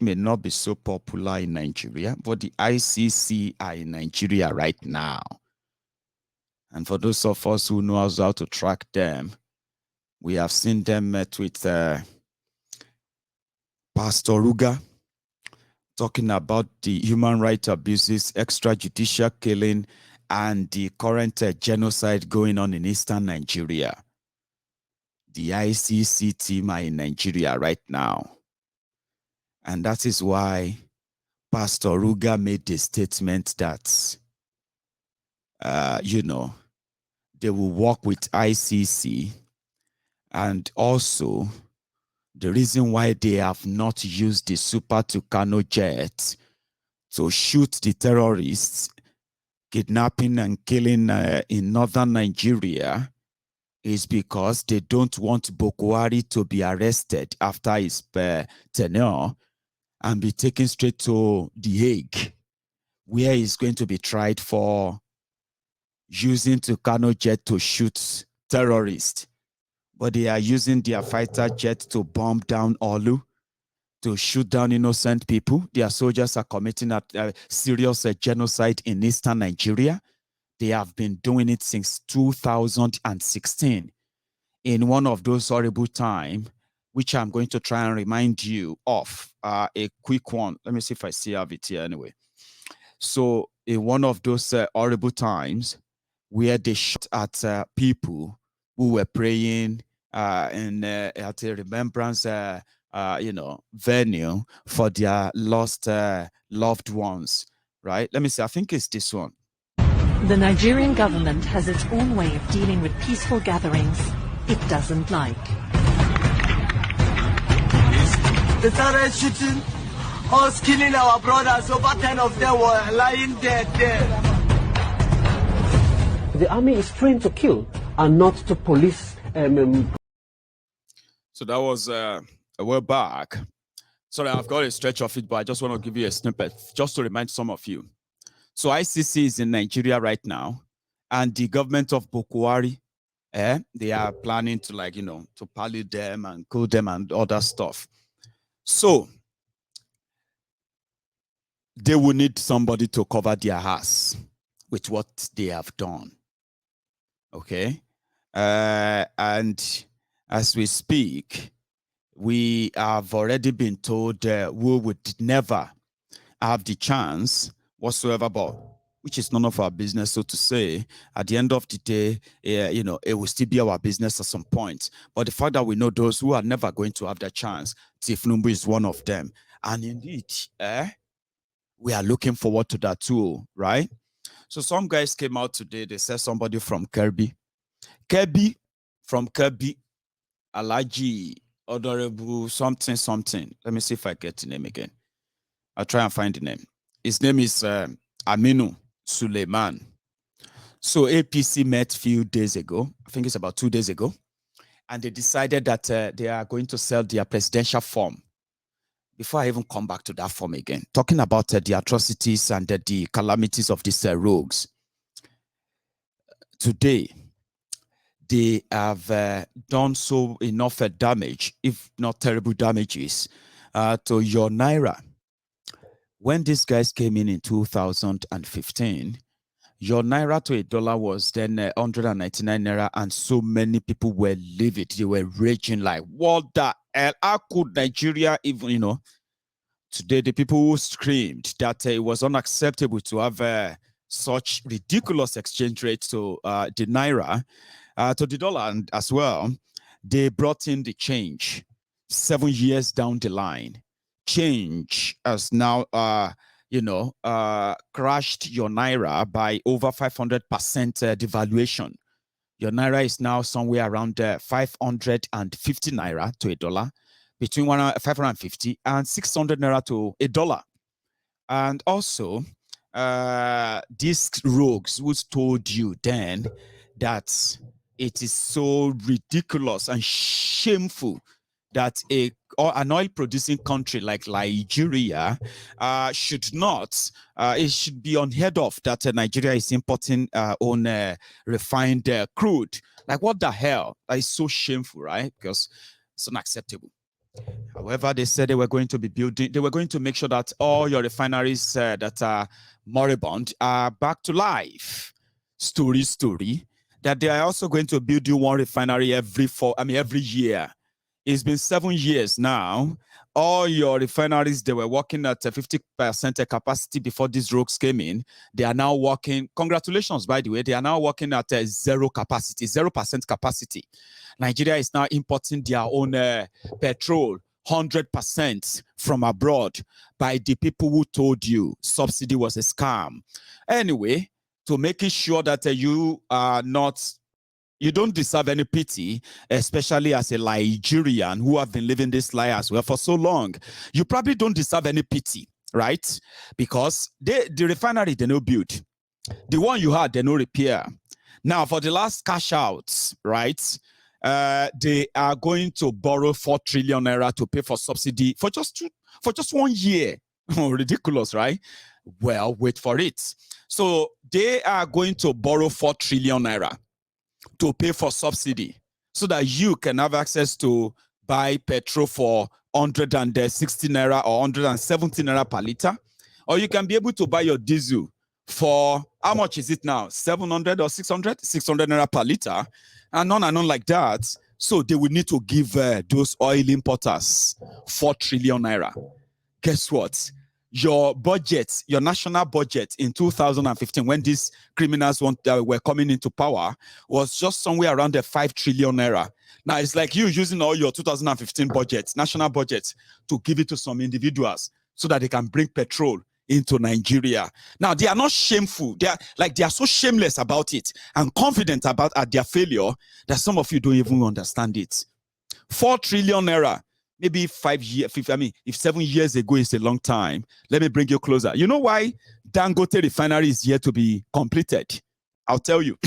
may not be so popular in Nigeria, but the ICC are in Nigeria right now. And for those of us who know how to track them, we have seen them met with Pastor Ruga, talking about the human rights abuses, extrajudicial killing, and the current genocide going on in eastern Nigeria. The ICC team are in Nigeria right now. And that is why Pastor Ruga made the statement that, they will work with ICC. And also, the reason why they have not used the Super Tucano jet to shoot the terrorists kidnapping and killing in northern Nigeria is because they don't want Buhari to be arrested after his tenure and be taken straight to The Hague, where he's going to be tried for using Tucano jet to shoot terrorists. But they are using their fighter jet to bomb down Olu, to shoot down innocent people. Their soldiers are committing a serious genocide in eastern Nigeria. They have been doing it since 2016. In one of those horrible times, which I'm going to try and remind you of, a quick one. Let me see if I still have it here anyway. So in one of those horrible times where they shot at people who were praying at a remembrance venue for their lost loved ones, right? Let me see, I think it's this one. The Nigerian government has its own way of dealing with peaceful gatherings it doesn't like. They started shooting us, killing our brothers. Over 10 of them were lying dead there. The army is trained to kill and not to police. So that was a while back. Sorry, I've got a stretch of it, but I just want to give you a snippet just to remind some of you. So ICC is in Nigeria right now, and the government of Buhari, they are planning to to pollute them and kill them and other stuff. So they will need somebody to cover their ass with what they have done. Okay, and as we speak, we have already been told we would never have the chance whatsoever, but which is none of our business, so to say. At the end of the day, it will still be our business at some point. But the fact that we know those who are never going to have that chance, Tifnumbu is one of them. And indeed, we are looking forward to that too, right? So some guys came out today, they said somebody from Kirby, Alaji, Honorable something. Let me see if I get the name again. I'll try and find the name. His name is Aminu Suleiman. So APC met a few days ago, I think it's about 2 days ago, and they decided that they are going to sell their presidential form. Before I even come back to that form again, talking about the atrocities and the calamities of these rogues. Today, they have done so enough damage, if not terrible damages, to your Naira. When these guys came in 2015, your Naira to $1 was then 199 Naira, and so many people were livid. They were raging like, what the hell? How could Nigeria even, Today, the people who screamed that it was unacceptable to have such ridiculous exchange rate to the Naira, to the dollar and as well, they brought in the change 7 years down the line. Change has now, crashed your Naira by over 500% devaluation. Your Naira is now somewhere around 550 Naira to $1, between 550 and 600 Naira to $1. And also, these rogues who told you then that it is so ridiculous and shameful that an oil-producing country like Nigeria should not, it should be unheard of that Nigeria is importing own refined crude. Like, what the hell? That is so shameful, right? Because it's unacceptable. However, they said they were going to be building, they were going to make sure that all your refineries that are moribund are back to life. Story, that they are also going to build you one refinery every year. It's been 7 years now. All your refineries, they were working at 50% capacity before these rogues came in. They are now working, congratulations, by the way, they are now working at 0% capacity. Nigeria is now importing their own petrol 100% from abroad by the people who told you subsidy was a scam. Anyway, to making sure that you are not, you don't deserve any pity, especially as a Nigerian who have been living this lie as well for so long. You probably don't deserve any pity, right? Because the refinery, they no build. The one you had, they no repair. Now, for the last cash outs, right? They are going to borrow 4 trillion naira to pay for subsidy for just 1 year. Oh, ridiculous, right? Well, wait for it. So they are going to borrow 4 trillion naira to pay for subsidy so that you can have access to buy petrol for 160 naira or 170 naira per liter, or you can be able to buy your diesel for, how much is it now? 700 or 600? 600 naira per liter, and on like that. So they will need to give those oil importers 4 trillion naira. Guess what? Your budget, your national budget in 2015, when these criminals were coming into power, was just somewhere around the 5 trillion naira. Now it's like you using all your 2015 budget, national budget, to give it to some individuals so that they can bring petrol into Nigeria. Now they are not shameful. They are so shameless about it and confident about their failure that some of you don't even understand it. 4 trillion naira. Maybe 5 years, if 7 years ago is a long time, let me bring you closer. You know why Dangote refinery is yet to be completed? I'll tell you.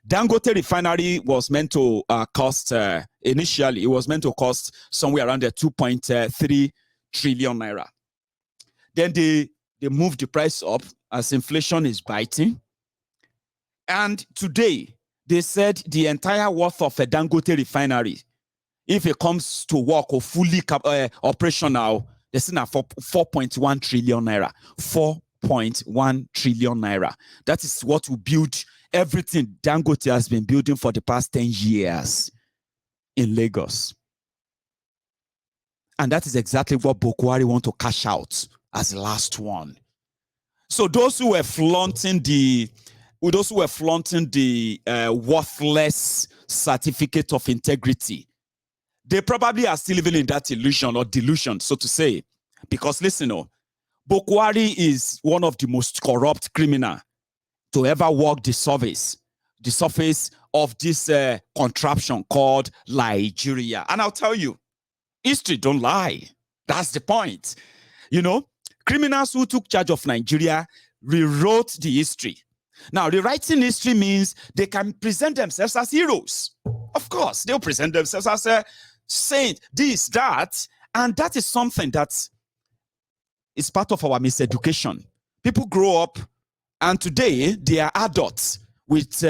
Dangote refinery was meant to cost, initially, it was meant to cost somewhere around the 2.3 trillion naira. Then they moved the price up as inflation is biting. And today, they said the entire worth of a Dangote refinery, if it comes to work or fully operational, they're sitting at 4.1 trillion naira. 4.1 trillion naira. That is what will build everything Dangote has been building for the past 10 years in Lagos. And that is exactly what Buhari want to cash out as the last one. So those who were flaunting the worthless certificate of integrity, they probably are still living in that illusion or delusion, so to say. Because listen, Buhari is one of the most corrupt criminals to ever walk the surface of this contraption called Nigeria. And I'll tell you, history don't lie. That's the point. You know, criminals who took charge of Nigeria rewrote the history. Now, rewriting history means they can present themselves as heroes. Of course, they'll present themselves as a saint, this, that, and that is something that is part of our miseducation. People grow up, and today they are adults with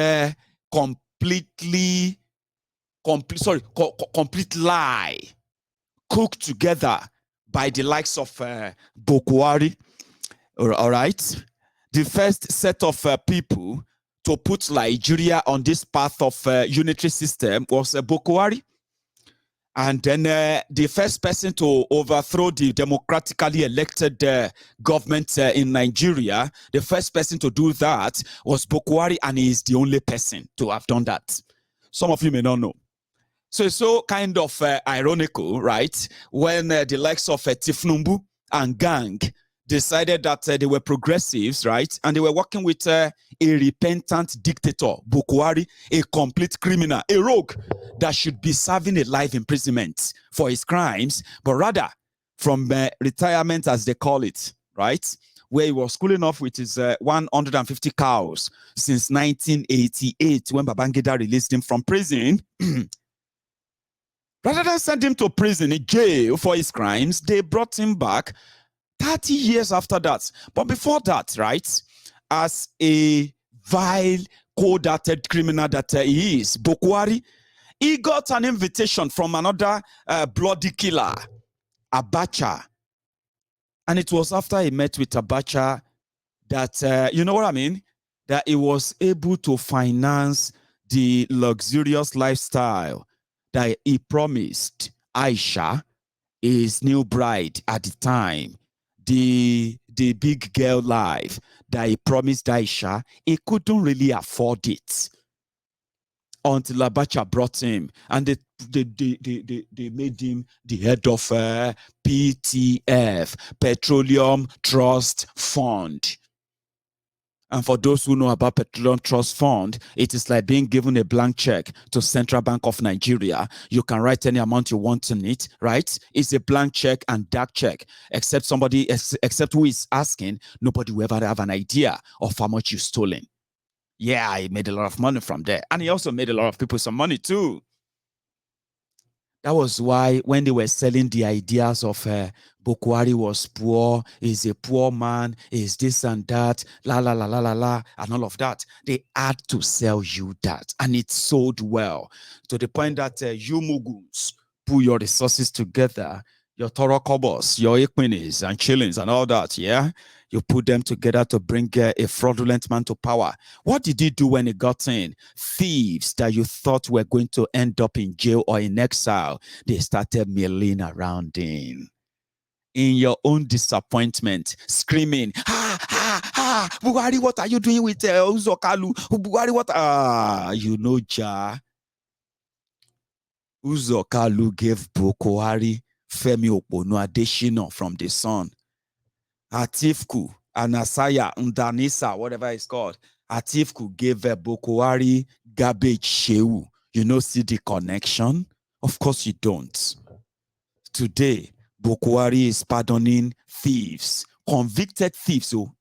complete lie cooked together by the likes of Buhari. All right, the first set of people to put Nigeria on this path of unitary system was Buhari. And then the first person to overthrow the democratically elected government in Nigeria, the first person to do that was Buhari, and he is the only person to have done that. Some of you may not know. So it's so kind of ironical, right? When the likes of Tifnumbu and gang decided that they were progressives, right? And they were working with a repentant dictator, Buhari, a complete criminal, a rogue that should be serving a life imprisonment for his crimes, but rather from retirement, as they call it, right? Where he was cooling off with his 150 cows since 1988 when Babangida released him from prison. Rather than send him to prison, in jail for his crimes, they brought him back 30 years after that. But before that, right, as a vile, cold-hearted criminal that he is, Buhari He got an invitation from another bloody killer, Abacha. And it was after he met with Abacha that, you know what I mean? That he was able to finance the luxurious lifestyle that he promised Aisha, his new bride at the time, the big girl life that he promised Aisha. He couldn't really afford it until Abacha brought him, and they made him the head of PTF, Petroleum Trust Fund. And for those who know about Petroleum Trust Fund, it is like being given a blank check to Central Bank of Nigeria. You can write any amount you want in it, right? It's a blank check and dark check. Except who is asking, nobody will ever have an idea of how much you've stolen. Yeah, he made a lot of money from there. And he also made a lot of people some money too. That was why when they were selling the ideas of Buhari was poor, he's a poor man, he's this and that, la, la, la, la, la, la, and all of that, they had to sell you that. And it sold well to the point that you Muguns put your resources together, your Toro Kobos, your Equinis and Chillings and all that, yeah? You put them together to bring a fraudulent man to power. What did he do when he got in? Thieves that you thought were going to end up in jail or in exile, they started milling around him. In your own disappointment, screaming, ha, ha, ha, Buhari, what are you doing with Uzokalu? Buhari, what? You know, Ja. Uzokalu gave Buhari Femi Oponu Adeshina from the Sun. Atifku, Anasaya, Ndanisa, whatever it's called. Atifku gave Buhari garbage Shehu. You know, see the connection? Of course you don't. Today, Buhari is pardoning thieves, convicted thieves, so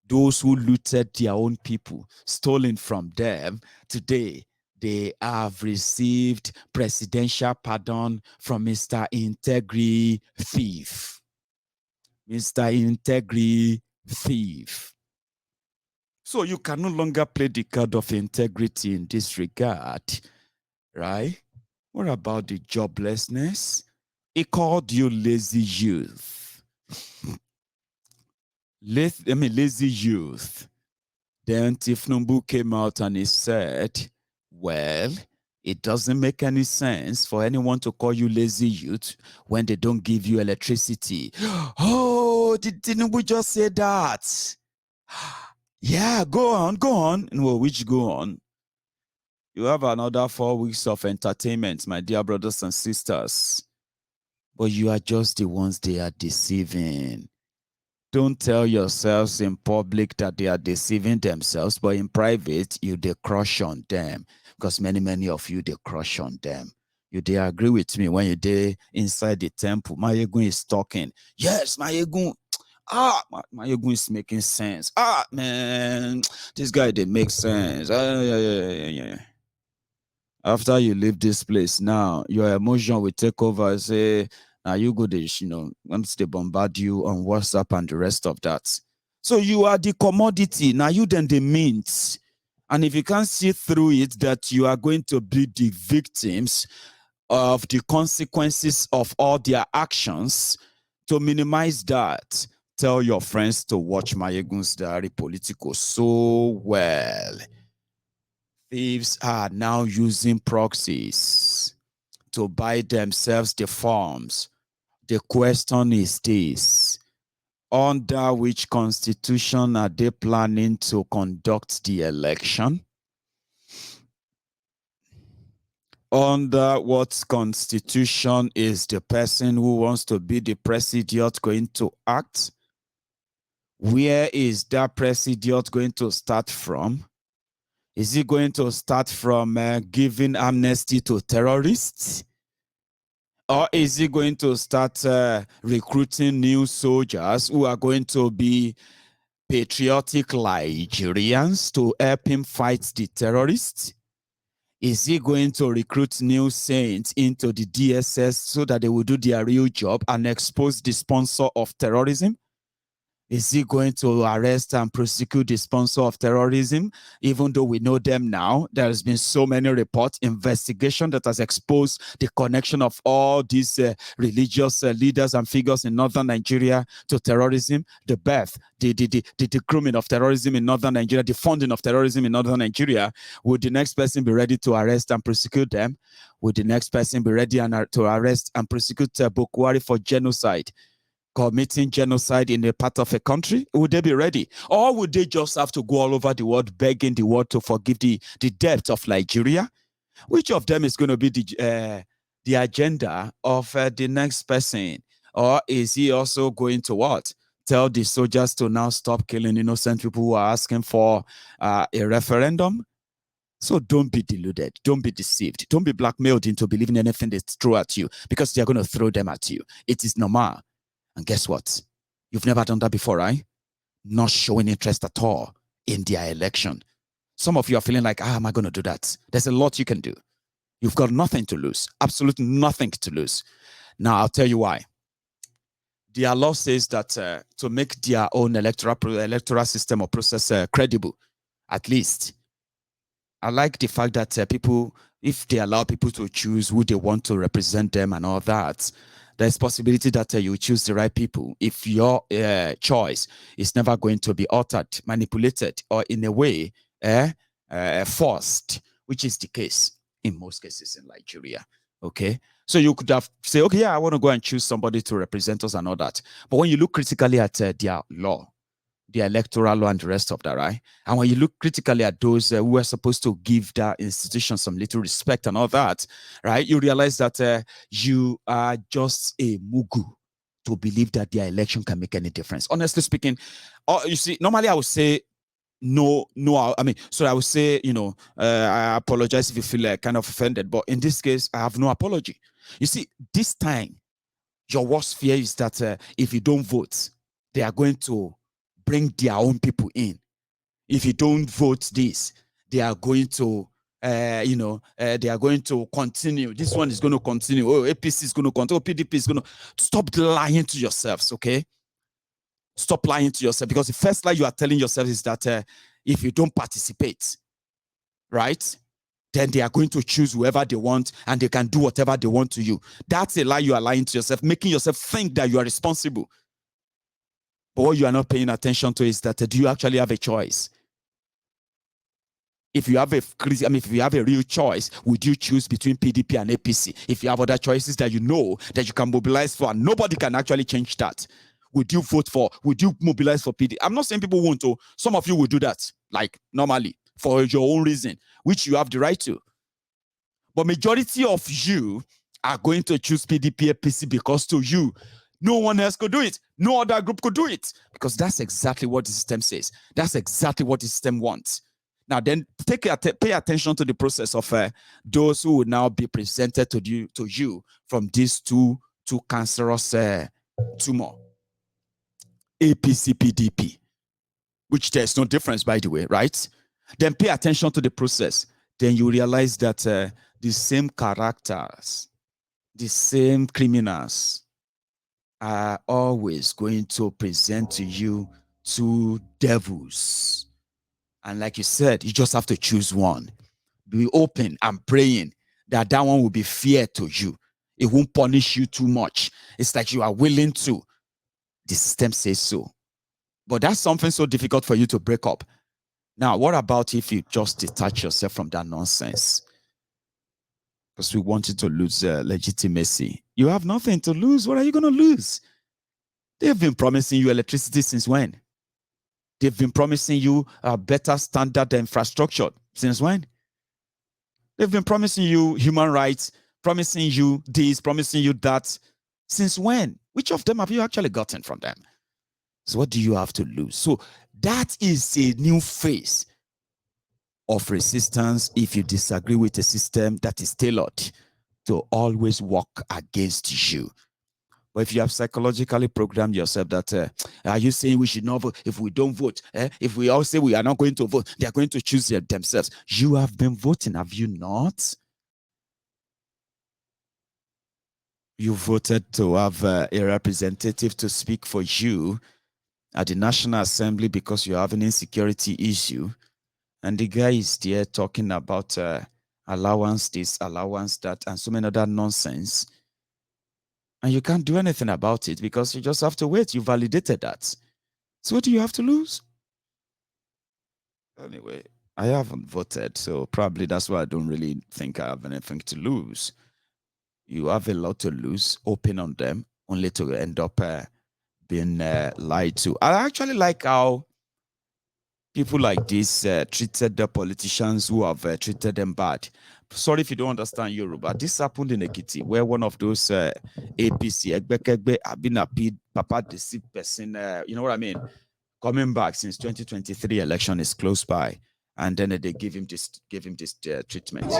those who looted their own people, stolen from them. Today, they have received presidential pardon from Mr. Integri Thief. Mr. Integrity Thief. So you can no longer play the card of integrity in this regard, right? What about the joblessness? He called you lazy youth. Lazy youth. Then Tifnumbu came out and he said, well, it doesn't make any sense for anyone to call you lazy youth when they don't give you electricity. Oh, did Tinubu just say that? Yeah, go on. No, which go on? You have another 4 weeks of entertainment, my dear brothers and sisters. But you are just the ones they are deceiving. Don't tell yourselves in public that they are deceiving themselves, but in private, they crush on them. Because many of you, they crush on them. They agree with me when you're inside the temple. Mayegun is talking. Yes, Mayegun. Mayegun is making sense. Man, this guy, they make sense. Yeah. After you leave this place now, your emotion will take over and say, now you go to, once they bombard you on WhatsApp and the rest of that. So you are the commodity. Now you then the mint. And if you can't see through it that you are going to be the victims of the consequences of all their actions, to minimize that, tell your friends to watch Mayegun's Diary Politico so well. Thieves are now using proxies to buy themselves the forms. The question is this: under which constitution are they planning to conduct the election? Under what constitution is the person who wants to be the president going to act? Where is that president going to start from? Is he going to start from giving amnesty to terrorists? Or is he going to start recruiting new soldiers who are going to be patriotic Nigerians to help him fight the terrorists? Is he going to recruit new saints into the DSS so that they will do their real job and expose the sponsor of terrorism? Is he going to arrest and prosecute the sponsor of terrorism? Even though we know them now, there has been so many reports, investigation that has exposed the connection of all these religious leaders and figures in northern Nigeria to terrorism, the birth, the grooming of terrorism in northern Nigeria, the funding of terrorism in northern Nigeria. Would the next person be ready to arrest and prosecute them? Would the next person be ready to arrest and prosecute Buhari for genocide? Committing genocide in a part of a country? Would they be ready? Or would they just have to go all over the world begging the world to forgive the debt of Nigeria? Which of them is going to be the agenda of the next person? Or is he also going to what? Tell the soldiers to now stop killing innocent people who are asking for a referendum? So don't be deluded. Don't be deceived. Don't be blackmailed into believing anything they throw at you, because they're going to throw them at you. It is normal. And guess what? You've never done that before, right? Not showing interest at all in their election. Some of you are feeling like, how am I going to do that? There's a lot you can do. You've got nothing to lose, absolutely nothing to lose. Now, I'll tell you why. Their law says that to make their own electoral system or process credible, at least, I like the fact that people, if they allow people to choose who they want to represent them and all that, there's possibility that you choose the right people if your choice is never going to be altered, manipulated, or in a way forced, which is the case in most cases in Nigeria. Okay, so you could have say, okay, yeah, I want to go and choose somebody to represent us and all that. But when you look critically at their law, the electoral law and the rest of that, right? And when you look critically at those who are supposed to give that institution some little respect and all that, right? You realize that you are just a mugu to believe that their election can make any difference. Honestly speaking, you see, normally I would say no, I mean, so I would say, I apologize if you feel kind of offended, but in this case, I have no apology. You see, this time, your worst fear is that if you don't vote, they are going to bring their own people in. If you don't vote this, they are going to, they are going to continue. This one is going to continue. Oh, APC is going to continue. Oh, PDP is going to. Stop lying to yourselves, okay? Stop lying to yourself, because the first lie you are telling yourself is that if you don't participate, right, then they are going to choose whoever they want and they can do whatever they want to you. That's a lie you are lying to yourself, making yourself think that you are responsible. But what you are not paying attention to is that do you actually have a choice? If you have if you have a real choice, would you choose between PDP and APC? If you have other choices that you know that you can mobilize for, and nobody can actually change that, would you mobilize for PDP? I'm not saying people won't, to. Some of you will do that, like normally, for your own reason, which you have the right to. But majority of you are going to choose PDP, APC because to you, no one else could do it. No other group could do it, because that's exactly what the system says. That's exactly what the system wants. Now, then pay attention to the process of those who will now be presented to you from these two cancerous tumor, APC, PDP, which there's no difference, by the way, right? Then pay attention to the process. Then you realize that the same characters, the same criminals are always going to present to you two devils. And like you said, you just have to choose one. Be open and praying that one will be fair to you. It won't punish you too much. It's like you are willing to. The system says so. But that's something so difficult for you to break up. Now, what about if you just detach yourself from that nonsense? Because we want you to lose legitimacy. You have nothing to lose. What are you going to lose? They've been promising you electricity since when? They've been promising you a better standard infrastructure since when? They've been promising you human rights, promising you this, promising you that. Since when? Which of them have you actually gotten from them? So what do you have to lose? So that is a new phase of resistance if you disagree with a system that is tailored to always work against you. But if you have psychologically programmed yourself that, are you saying we should not vote? If we don't vote, if we all say we are not going to vote, they are going to choose themselves. You have been voting, have you not? You voted to have a representative to speak for you, at the National Assembly because you have an insecurity issue, and the guy is there talking about allowance this, allowance that, and so many other nonsense, and you can't do anything about it because you just have to wait. You validated that. So what do you have to lose? Anyway, I haven't voted, so probably that's why I don't really think I have anything to lose. You have a lot to lose, open on them, only to end up being lied to. I actually like how people like this treated the politicians who have treated them bad. Sorry if you don't understand Yoruba. This happened in Ekiti, where one of those APC, Egbekegbe, have been appealed, Papa deceived person, you know what I mean? Coming back since 2023 election is close by, and then they give him this treatment.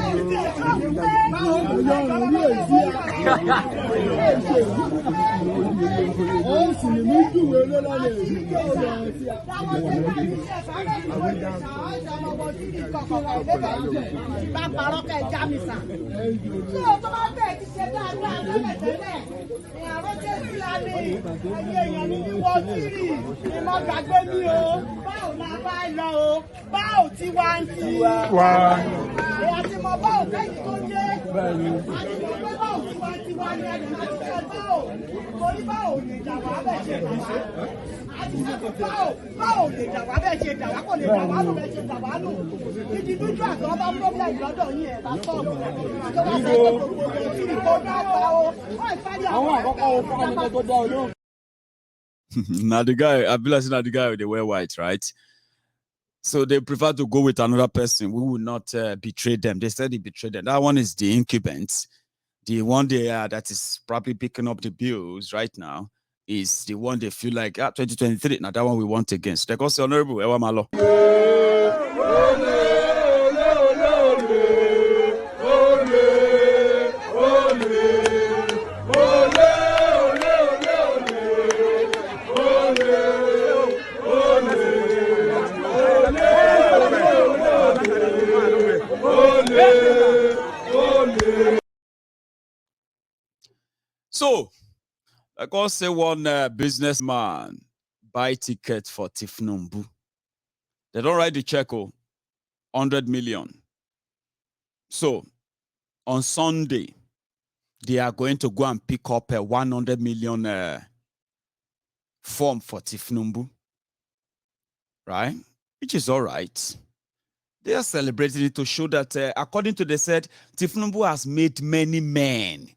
Now the guy, I believe now the guy with the wear white, right? So they prefer to go with another person who will not betray them. They said he betrayed them. That one is the incumbent. The one that is probably picking up the bills right now is the one they feel like 2023. Now that one we want against. They go say honorable Ewa Malo. So, like I say, one businessman buy ticket for Tifnumbu. They don't write the check, 100 million. So, on Sunday, they are going to go and pick up a 100 million form for Tifnumbu, right? Which is all right. They are celebrating it to show that, according to they said, Tifnumbu has made many men.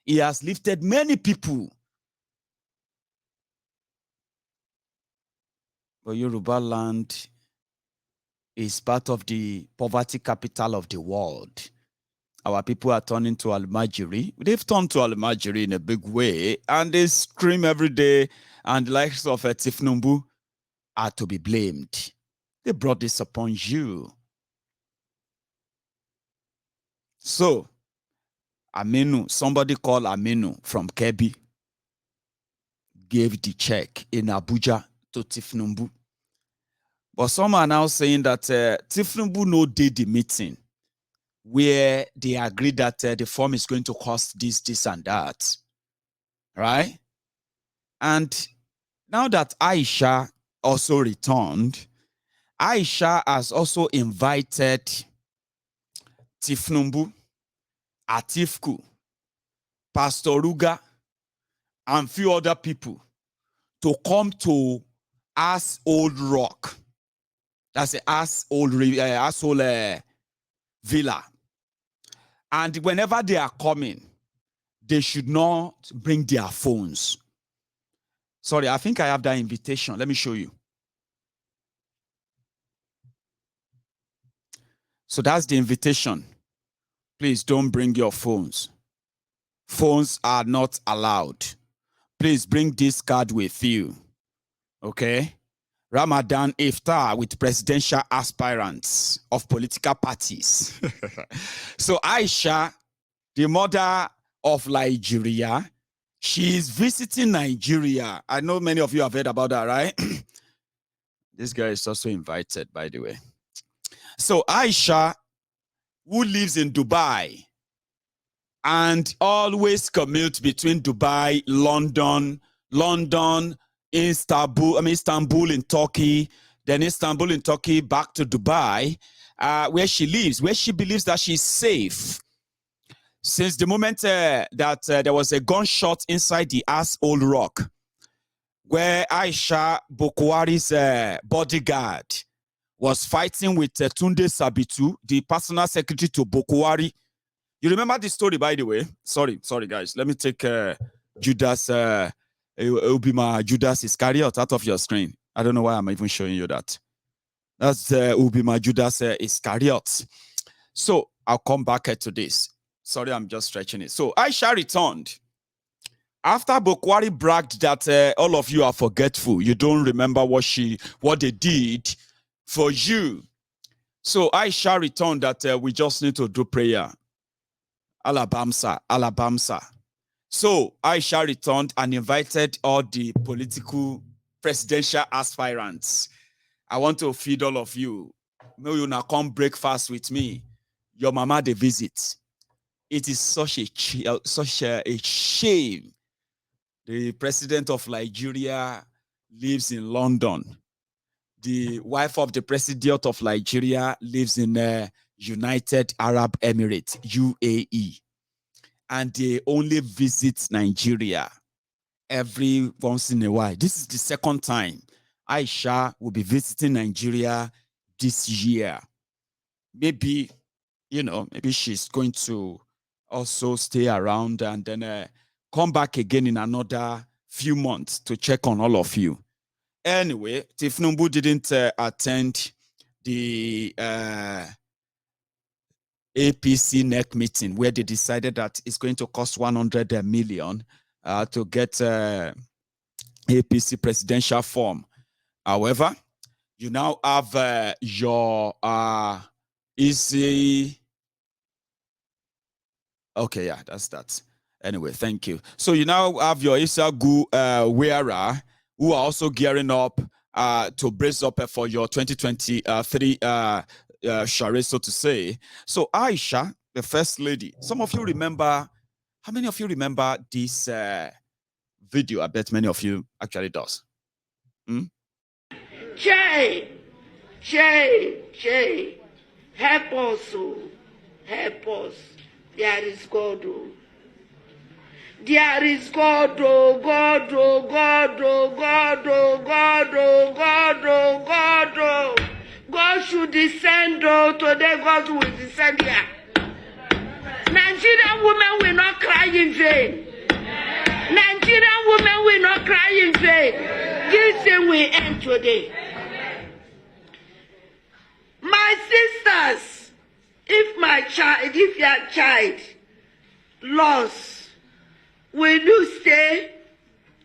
He has lifted many people. But Yoruba land is part of the poverty capital of the world. Our people are turning to Almajiri. They've turned to Almajiri in a big way, and they scream every day, and the likes of Tifnumbu are to be blamed. They brought this upon you. So, Aminu, somebody called Aminu from Kebbi, gave the check in Abuja to Tifnumbu. But some are now saying that Tifnumbu no did the meeting where they agreed that the form is going to cost this, and that. Right? And now that Aisha also returned, Aisha has also invited Tifnumbu, Atifku, Pastor Ruga, and few other people to come to Ass Old Rock. That's the Ass Old Villa. And whenever they are coming, they should not bring their phones. Sorry, I think I have that invitation. Let me show you. So that's the invitation. Please don't bring your phones. Phones are not allowed. Please bring this card with you. Okay? Ramadan Iftar with presidential aspirants of political parties. So Aisha, the mother of Nigeria, she is visiting Nigeria. I know many of you have heard about that, right? This girl is also invited, by the way. So Aisha, who lives in Dubai and always commutes between Dubai, London, Istanbul in Turkey, then Istanbul in Turkey back to Dubai, where she lives, where she believes that she's safe. Since the moment that there was a gunshot inside the Old Rock, where Aisha Buhari's bodyguard was fighting with Tunde Sabitu, the personal secretary to Buhari. You remember the story, by the way? Sorry, guys. Let me take Judas Iscariot out of your screen. I don't know why I'm even showing you that. That's Judas Iscariot. So I'll come back to this. Sorry, I'm just stretching it. So Aisha returned. After Buhari bragged that all of you are forgetful, you don't remember what they did for you. So Aisha returned that we just need to do prayer. Alabamsa. So Aisha returned and invited all the political presidential aspirants. I want to feed all of you. May you now come breakfast with me. Your mama they visit. It is such a shame. The president of Nigeria lives in London. The wife of the president of Nigeria lives in United Arab Emirates, UAE. And they only visit Nigeria every once in a while. This is the second time Aisha will be visiting Nigeria this year. Maybe, maybe she's going to also stay around and then come back again in another few months to check on all of you. Anyway, Tifnumbu didn't attend the APC NEC meeting where they decided that it's going to cost 100 million to get APC presidential form. However, you now have your easy. Okay, yeah, that's that. Anyway, thank you. So you now have your Isagu wearer who are also gearing up to brace up for your 2023 charade, so to say. So Aisha, the first lady, some of you remember, how many of you remember this video? I bet many of you actually does. Jay, help us, help us. There is God. There is God, God. God should descend, today God will descend here. Nigerian women will not cry in vain. Nigerian women will not cry in vain. This thing will end today. My sisters, if your child lost, will you stay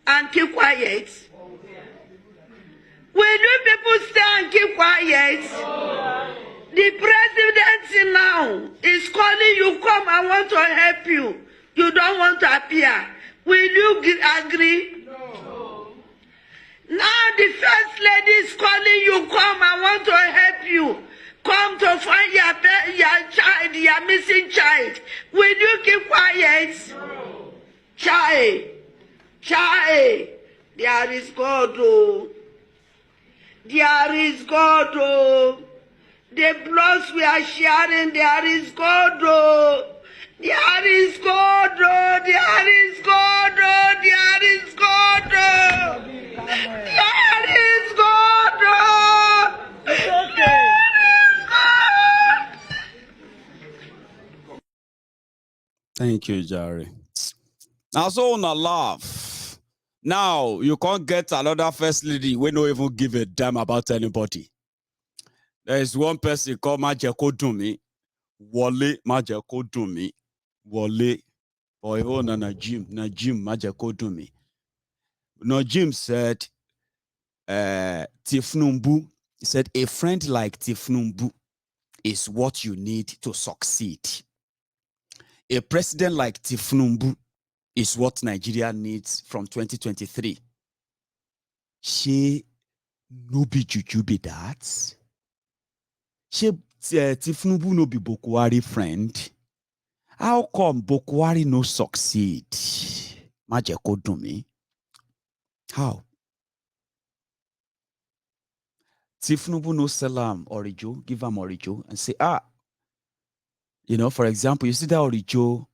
and keep quiet? Will you people stay and keep quiet? The president now is calling you, come, I want to help you. You don't want to appear. Will you agree? No. Now the first lady is calling you, come, I want to help you. Come to find your child, your missing child. Will you keep quiet? No. Child, there is God. There is God. The bloods we are sharing, there is God. There is God. There is God. There is God. There is God. It's okay. Thank you, Jerry. Now, so on a laugh. Now, you can't get another first lady when no even give a damn about anybody. There is one person called Majeko Dumi. Wale Majeko Dumi. Wale. Or even Najim Majeko Dumi. Najim said, Tifnumbu, he said, a friend like Tifnumbu is what you need to succeed. A president like Tifnumbu is what Nigeria needs from 2023. She no be juju be that. She Tifnumbu no be Buhari friend. How come Buhari no succeed? Majeko Dumi. How? Tifnubu no salam orijo, give him orijo, and say, for example, you see that orijo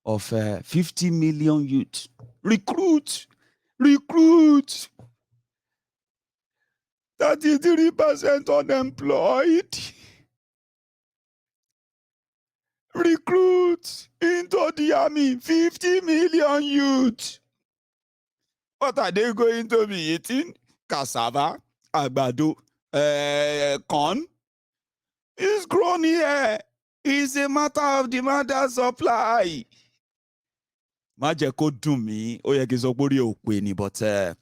of 50 million youth. Recruit. 33% unemployed. Recruit into the army 50 million youth. What are they going to be eating? Cassava, agbado, corn. It's grown here. It's a matter of demand and supply. Má jẹ́ kó dùn mí, ó yẹ kí n sọ pé orí ò pé ni, but jẹ́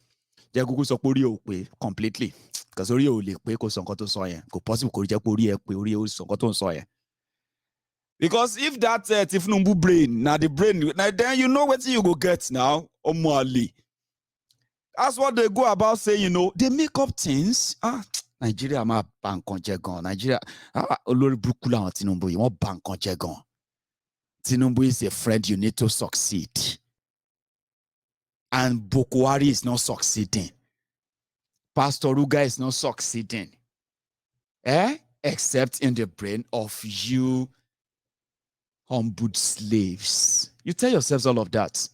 kúkú sọ pé orí ò pé completely. Because orí ò lè pé kó sọ nǹkan tó sọ yẹn. Kò possible kó jẹ́ pé orí ẹ pé orí ò sọ nǹkan tó ń sọ yẹn. Because if that Tifnumbu brain, now the brain, now then you know what you go get now, Omoali. That's what they go about saying, they make up things. Nigeria ma bank on Jegon. Nigeria, Olori Brukula on Tinubu, you want bank on Jegon. Tinubu is a friend, you need to succeed. And Bokwari is not succeeding. Pastor Ruga is not succeeding. Except in the brain of you humbled slaves. You tell yourselves all of that.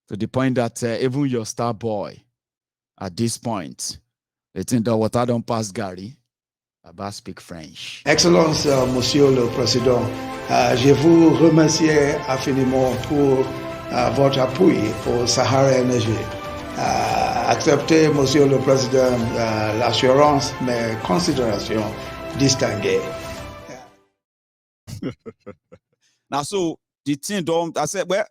To the point that even your star boy, at this point, they think that what I don't pass Gary, about speak French. Excellence, Monsieur le Président, je vous remercie infiniment pour votre appui pour Sahara Energy. Acceptez, Monsieur le Président, l'assurance, mes considérations distinguées. Now, so the thing don't, I said, well,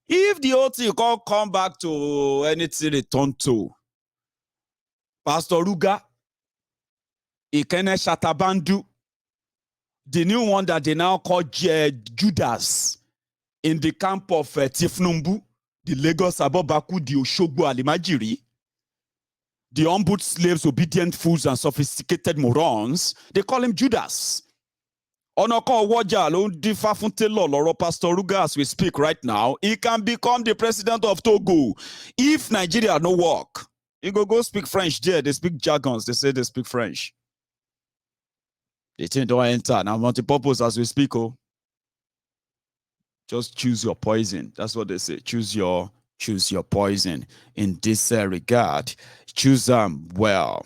if the whole thing can't come back to anything return to, Pastor Ruga, Ikene Shatabandu, the new one that they now call Judas, in the camp of Tifnumbu, the Lagos Abobaku, the Oshogbo Alimajiri, the humbled slaves, obedient fools, and sophisticated morons, they call him Judas. Onoko Waja, Londifa Funtelo, Loro Pastor Ruga, as we speak right now, he can become the president of Togo. If Nigeria no work, he go speak French there. They speak jargons. They say they speak French. They think don't enter. Now multi-purpose as we speak. Just choose your poison. That's what they say. Choose your poison. In this regard, choose them well.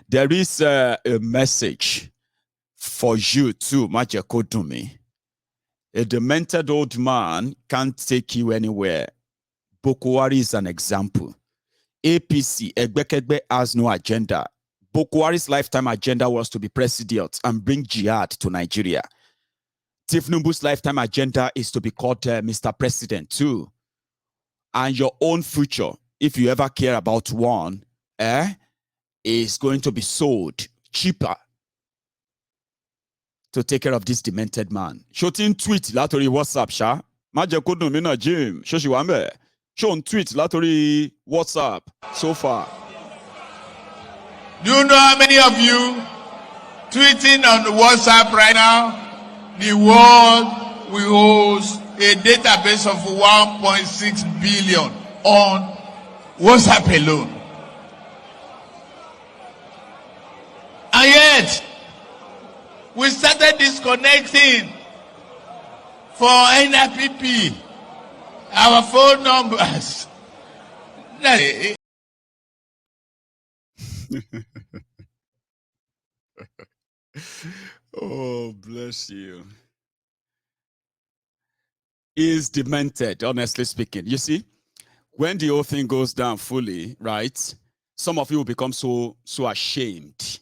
There is a message for you too, Majakodumi. A demented old man can't take you anywhere. Bokwari is an example. APC, Egbekegbe, has no agenda. Bokwari's lifetime agenda was to be president and bring jihad to Nigeria. Tifnumbu's lifetime agenda is to be called Mr. President too. And your own future, if you ever care about one, is going to be sold cheaper to take care of this demented man. Shooting tweet latori WhatsApp sha. Majekodun mina Jim. Shoshi wambe. Show tweet latori WhatsApp so far. Do you know how many of you tweeting on WhatsApp right now? The world will host a database of 1.6 billion on WhatsApp alone. And yet, we started disconnecting for NIPP, our phone numbers. Oh, bless you. Is demented, honestly speaking. You see, when the whole thing goes down fully, right? Some of you will become so ashamed.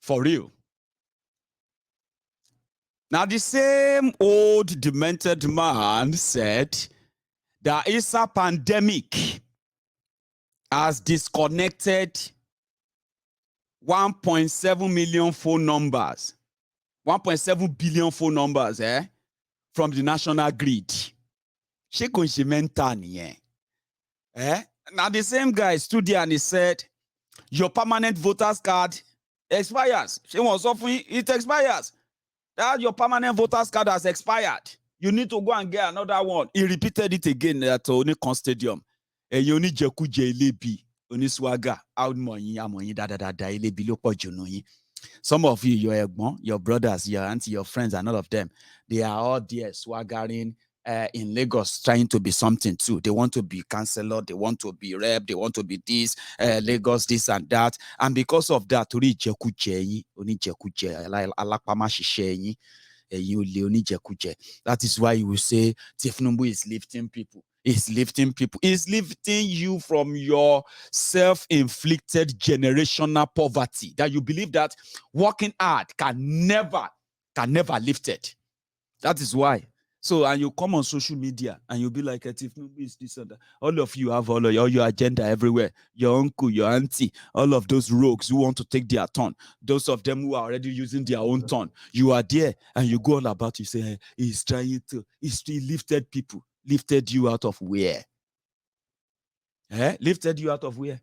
For real. Now, the same old demented man said there is a pandemic has disconnected 1.7 million phone numbers, 1.7 billion phone numbers, from the national grid. Now, the same guy stood there and he said, your permanent voter's card expires. It expires. That your permanent voter's card has expired. You need to go and get another one. He repeated it again at Onikon Stadium. And you need Jeku Jelebi. Oniswaga, out money, amonyi, ile bilopo junoyi. Some of you, your brothers, your auntie, your friends, and all of them, they are all there swaggering in Lagos, trying to be something too. They want to be councillor, they want to be rep, they want to be this, Lagos, this and that. And because of that, that is why you will say Tifnumbu is lifting people. It's lifting people. It's lifting you from your self-inflicted generational poverty that you believe that working hard can never lift it. That is why. So, and you come on social media and you'll be like, Tifnumbu is this and that. All of you have all your agenda everywhere. Your uncle, your auntie, all of those rogues who want to take their turn. Those of them who are already using their own turn. You are there and you go all about, you say, hey, he's lifted people. Lifted you out of where? Lifted you out of where?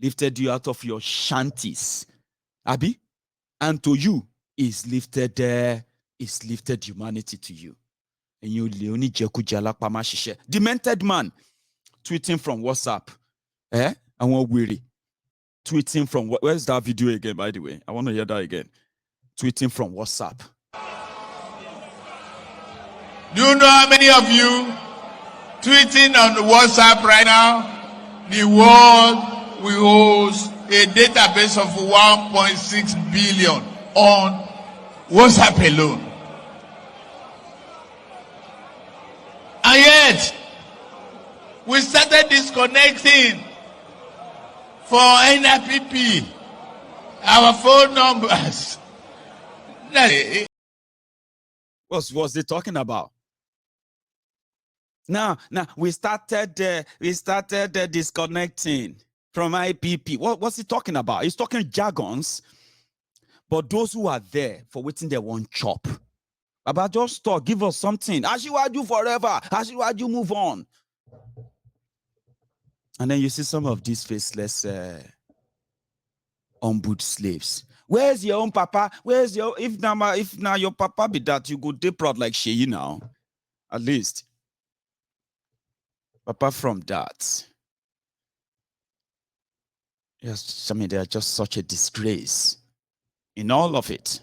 Lifted you out of your shanties. Abi? And to you, is lifted humanity to you. And you Leonie Jekujala Pamashishe. Demented man tweeting from WhatsApp. I want weary. Tweeting from where's that video again, by the way? I want to hear that again. Tweeting from WhatsApp. Do you know how many of you tweeting on WhatsApp right now? The world will host a database of 1.6 billion on WhatsApp alone. And yet, we started disconnecting for NIPP, our phone numbers. What's they talking about? Now we started disconnecting from IPP. What's he talking about? He's talking jargons. But those who are there for waiting they won't chop. About just talk, give us something. Ashiwaju forever. Ashiwaju move on. And then you see some of these faceless ombud slaves. Where's your own papa? Where's your if now your papa be that you go dey proud like Sheyi now? At least. Apart from that, yes, I mean they are just such a disgrace in all of it.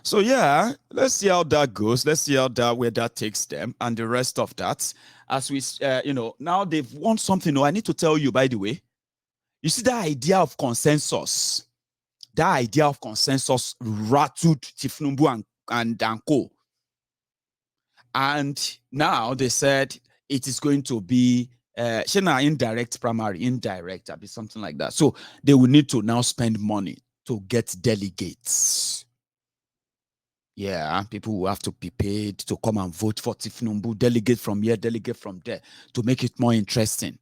So yeah, let's see how that goes. Let's see where that takes them and the rest of that. As we, now they've won something. I need to tell you, by the way, you see that idea of consensus. That idea of consensus rattled Tifnumbu and Co. And now they said it is going to be indirect primary, indirect, or be something like that. So they will need to now spend money to get delegates. Yeah, people will have to be paid to come and vote for Tifnumbu, delegate from here, delegate from there, to make it more interesting.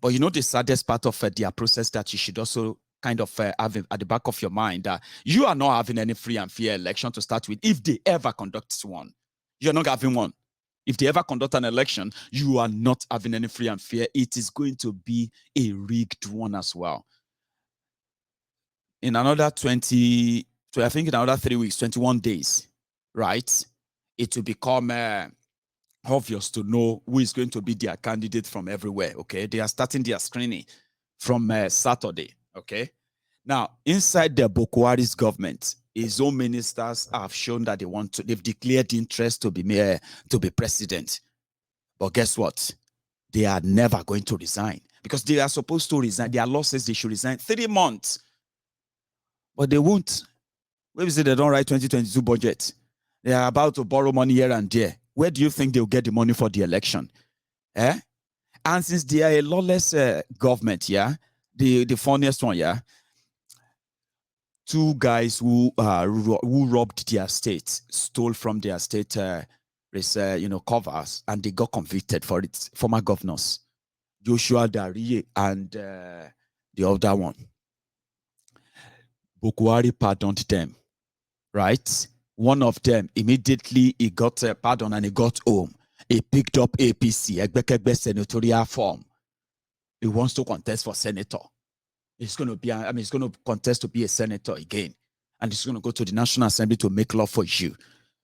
But you know the saddest part of their process that you should also kind of have at the back of your mind that you are not having any free and fair election to start with if they ever conduct one. You're not having one. If they ever conduct an election, you are not having any free and fair. It is going to be a rigged one as well. In another 3 weeks, 21 days, right? It will become obvious to know who is going to be their candidate from everywhere, okay? They are starting their screening from Saturday, okay? Now, inside the Buhari's government, his own ministers have shown that they've declared interest to be president. But guess what? They are never going to resign because they are supposed to resign. Their law says they should resign 3 months. But they won't. Maybe say they don't write 2022 budget. They are about to borrow money here and there. Where do you think they'll get the money for the election? And since they are a lawless government, yeah, the funniest one, yeah, 2 guys who robbed their state, stole from their state covers, and they got convicted for it. Former governors, Joshua Darie and the other one. Buhari pardoned them, right? One of them, immediately he got a pardon and he got home. He picked up APC, Egbekegbe senatorial form. He wants to contest for senator. He's going to contest to be a senator again. And he's going to go to the National Assembly to make law for you.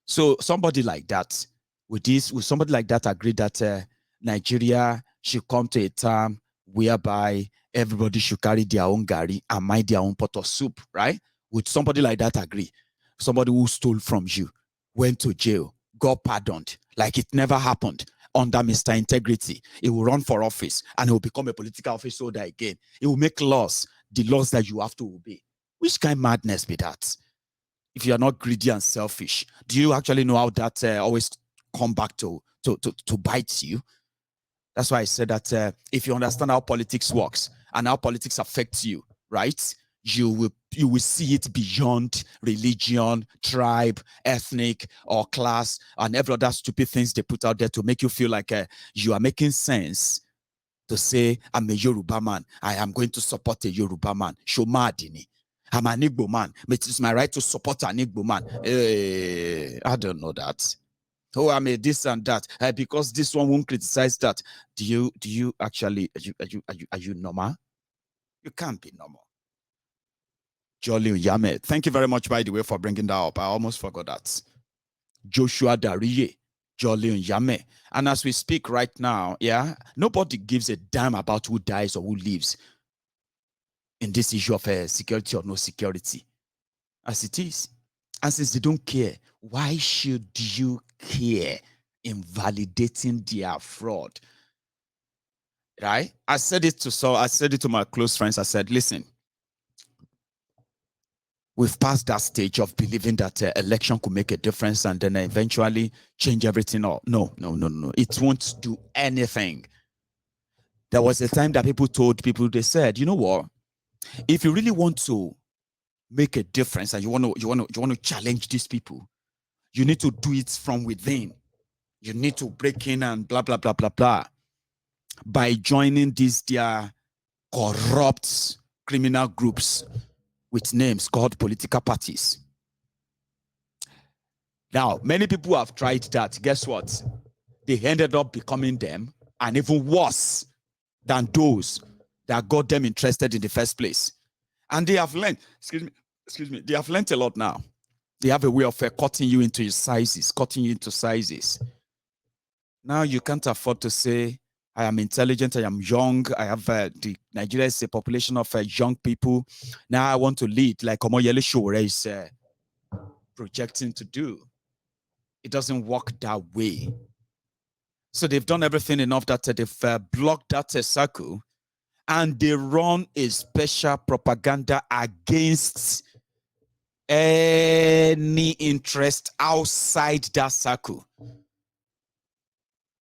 So somebody like that, with somebody like that agree that Nigeria should come to a time whereby everybody should carry their own gari and mind their own pot of soup, right? Would somebody like that agree? Somebody who stole from you, went to jail, got pardoned, like it never happened, under Mr. Integrity. He will run for office and he will become a political office holder again. He will make laws, the laws that you have to obey. Which kind of madness be that? If you are not greedy and selfish, do you actually know how that always come back to bite you? That's why I said that if you understand how politics works and how politics affects you, right? You will see it beyond religion, tribe, ethnic, or class, and every other stupid things they put out there to make you feel like you are making sense. To say, I'm a Yoruba man, I am going to support a Yoruba man. Shomadini. I'm an Igbo man. It's my right to support an Igbo man. I don't know that. Oh, I mean this and that. Because this one won't criticize that. Do you actually are you normal? You can't be normal. Jolly Yame. Thank you very much, by the way, for bringing that up. I almost forgot that. Joshua Dariye. Jolly Yame. And as we speak right now, yeah, nobody gives a damn about who dies or who lives in this issue of security or no security, as it is. And since they don't care, why should you care in validating their fraud? Right? I said it to my close friends. I said, listen, we've passed that stage of believing that election could make a difference and then eventually change everything up. No. It won't do anything. There was a time that people told people, they said, you know what? If you really want to make a difference and you want to challenge these people, you need to do it from within. You need to break in and blah blah blah blah blah by joining these their corrupt criminal groups with names called political parties. Now, many people have tried that. Guess what? They ended up becoming them, and even worse than those that got them interested in the first place. And they have learned, excuse me, they have learned a lot now. They have a way of cutting you into sizes. Now you can't afford to say, I am intelligent, I am young, I have the Nigeria is a population of young people. Now I want to lead like Omoyele Sowore is projecting to do. It doesn't work that way. So they've done everything enough that they've blocked that circle, and they run a special propaganda against any interest outside that circle.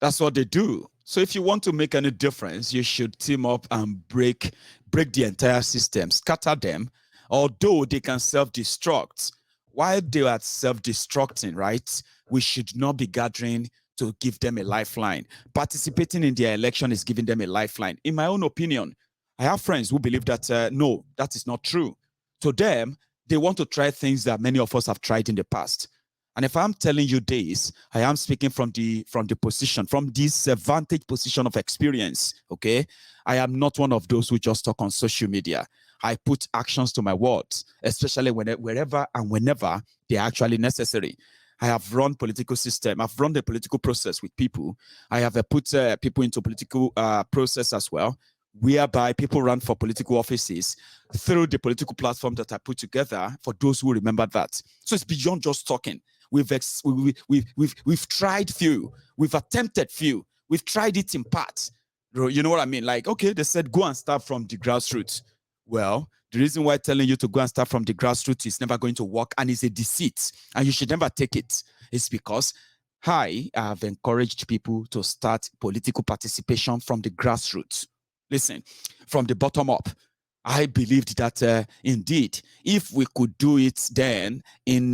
That's what they do. So if you want to make any difference, you should team up and break the entire system, scatter them, although they can self-destruct. While they are self-destructing, right, we should not be gathering to give them a lifeline. Participating in their election is giving them a lifeline. In my own opinion, I have friends who believe that, no, that is not true. To them, they want to try things that many of us have tried in the past. And if I'm telling you this, I am speaking from the position, from this vantage position of experience, okay? I am not one of those who just talk on social media. I put actions to my words, especially wherever and whenever they're actually necessary. I have run political system. I've run the political process with people. I have put people into political process as well, whereby people run for political offices through the political platform that I put together, for those who remember that. So it's beyond just talking. We've tried few, we've attempted few, we've tried it in part. You know what I mean? Like, okay, they said go and start from the grassroots. Well, the reason why telling you to go and start from the grassroots is never going to work and is a deceit, and you should never take it. It's because I have encouraged people to start political participation from the grassroots. Listen, from the bottom up. I believed that indeed, if we could do it then in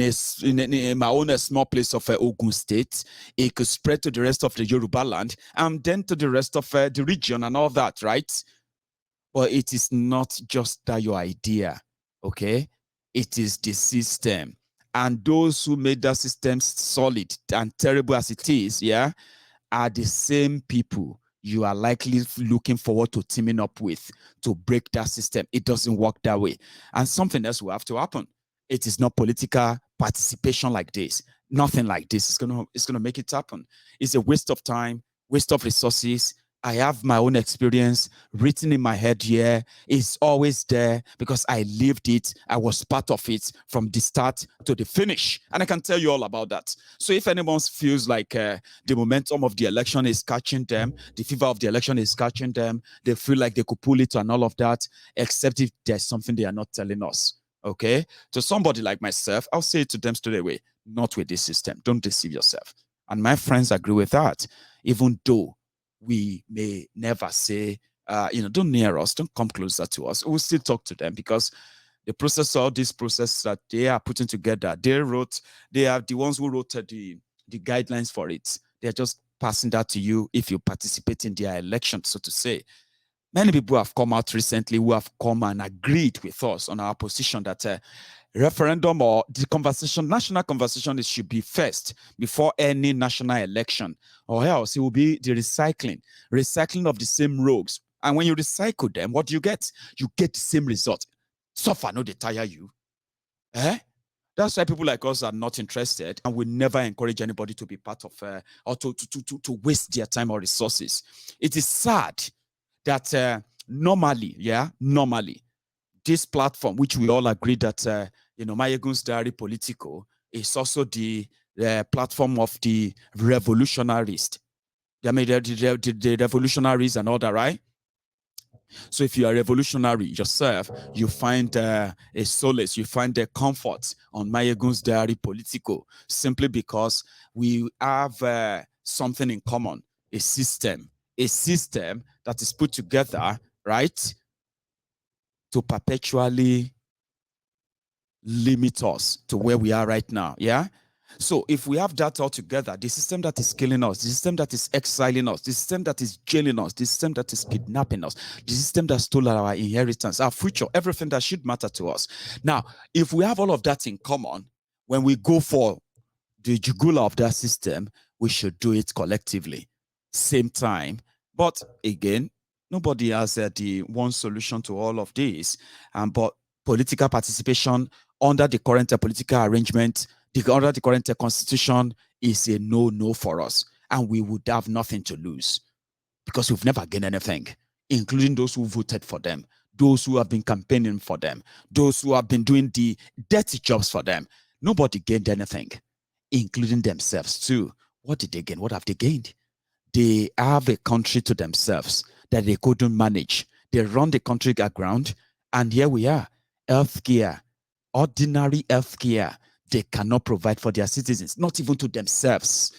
my own small place of Ogun State, it could spread to the rest of the Yoruba land and then to the rest of the region and all that, right? But it is not just that your idea, okay? It is the system. And those who made that system solid and terrible as it is, yeah, are the same people you are likely looking forward to teaming up with to break that system. It doesn't work that way. And something else will have to happen. It is not political participation like this. Nothing like this is gonna make it happen. It's a waste of time, waste of resources, I have my own experience written in my head here. It's always there because I lived it. I was part of it from the start to the finish. And I can tell you all about that. So if anyone feels like the momentum of the election is catching them, the fever of the election is catching them, they feel like they could pull it and all of that, except if there's something they are not telling us. Okay? To somebody like myself, I'll say it to them straight away, not with this system. Don't deceive yourself. And my friends agree with that, even though we may never say, don't near us, don't come closer to us. We'll still talk to them because the process, all this process that they are putting together, they are the ones who wrote the guidelines for it. They're just passing that to you if you participate in their election, so to say. Many people have come out recently who have come and agreed with us on our position that referendum or the conversation, national conversation, it should be first before any national election, or else it will be the recycling of the same rogues. And when you recycle them, what do you get? You get the same result. Suffer, no, they tire you. That's why people like us are not interested, and we never encourage anybody to be part of or to waste their time or resources. It is sad that normally, this platform, which we all agree that Mayegun's Diary Politico is also the platform of the revolutionists. They made the revolutionaries and all that, right? So if you are revolutionary yourself, you find a solace, you find a comfort on Mayegun's Diary Politico, simply because we have something in common, a system that is put together, right, to perpetually limit us to where we are right now. Yeah. So if we have that all together, the system that is killing us, the system that is exiling us, the system that is jailing us, the system that is kidnapping us, the system that stole our inheritance, our future, everything that should matter to us. Now, if we have all of that in common, when we go for the jugular of that system, we should do it collectively, same time. But again, nobody has the one solution to all of this. But political participation under the current political arrangement, under the current constitution, is a no for us. And we would have nothing to lose because we've never gained anything, including those who voted for them, those who have been campaigning for them, those who have been doing the dirty jobs for them. Nobody gained anything, including themselves too. What did they gain? What have they gained? They have a country to themselves that they couldn't manage. They run the country aground, and here we are. Healthcare, ordinary healthcare, they cannot provide for their citizens, not even to themselves.